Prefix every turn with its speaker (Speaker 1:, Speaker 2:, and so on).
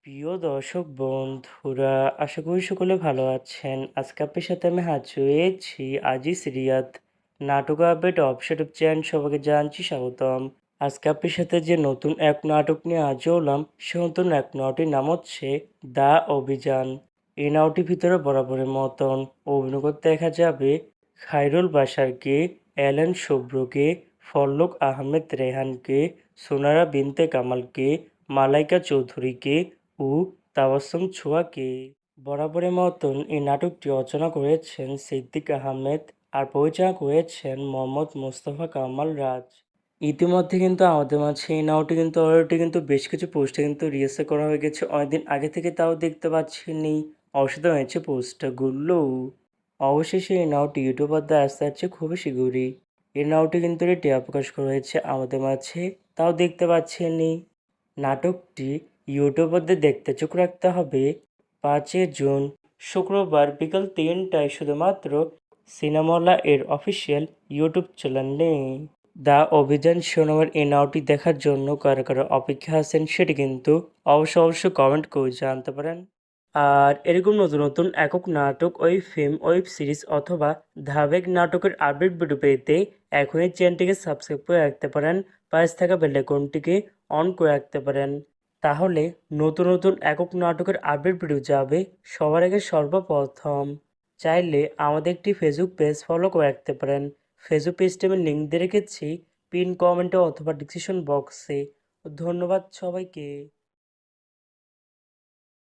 Speaker 1: প্রিয় দর্শক বন্ধুরা, আশা করি সকলে ভালো আছেন। আজকে আপনার সাথে আমি হাজির হয়েছি আজিজ রিয়াদ নাটক আপডেট অফিসিয়াল চ্যানেল। সবাইকে জানাচ্ছি স্বাগতম। আজকে আপনার সাথে যে নতুন এক নাটক নিয়ে হাজির হলাম, সে নতুন এক নাটকের নাম হচ্ছে দ্য অভিযান। এই নাটকটির ভিতরে বরাবরের মতন অভিনয় করতে দেখা যাবে খায়রুল বাশারকে, অ্যালেন শুভ্রকে, ফল্লক আহমেদ রেহানকে, সোনারা বিনতে কামালকে, মালাইকা চৌধুরীকে ও তাবাসসুম ছোঁয়াকে। বরাবরের মতন এই নাটকটি রচনা করেছেন সিদ্দিক আহমেদ আর পরিচালনা করেছেন মোহাম্মদ মোস্তফা কামাল রাজ। ইতিমধ্যে কিন্তু আমাদের মাঝে এই নাটকটি কিন্তু অলরেডি কিন্তু বেশ কিছু পোস্টে কিন্তু রিহার্সাল করা হয়ে গেছে অনেকদিন আগে থেকে, তাও দেখতে পাচ্ছেনই। অসাধারণ হয়েছে পোস্টারগুলো। অবশেষে এই নাটকটি ইউটিউবার দ্বারা আসতে যাচ্ছে খুবই শীঘ্রই। এই নাটকটি কিন্তু টিয়া প্রকাশ করা হয়েছে আমাদের মাঝে, তাও দেখতে পাচ্ছেনই। নাটকটি ইউটিউবারদের দেখতে চোখ রাখতে হবে 5 জুন শুক্রবার বিকাল 3টায় শুধুমাত্র সিনেমলা এর অফিসিয়াল ইউটিউব চ্যানেলে। দ্য অভিযান শিরোনামের এই নাটকটি দেখার জন্য কারা কারা অপেক্ষা আছেন সেটি কিন্তু অবশ্যই কমেন্ট করে জানতে পারেন। আর এরকম নতুন নতুন একক নাটক, ওয়েব ফিল্ম, ওয়েব সিরিজ অথবা ধারাবাহিক নাটকের আপডেট ভিডিও পেতে এখনই চ্যানেলটিকে সাবস্ক্রাইব করে রাখতে পারেন। পাশে থাকা বেল আইকনটিকে অন করে রাখতে পারেন। তাহলে নতুন নতুন একক নাটকের আপডেট ভিডিও যাবে সবার আগে সর্বপ্রথম। চাইলে আমাদের একটি ফেসবুক পেজ ফলো করে রাখতে পারেন। ফেসবুক পেজটি আমি লিঙ্ক দিয়ে রেখেছি পিন কমেন্টে অথবা ডিসক্রিপশন বক্সে। ধন্যবাদ সবাইকে।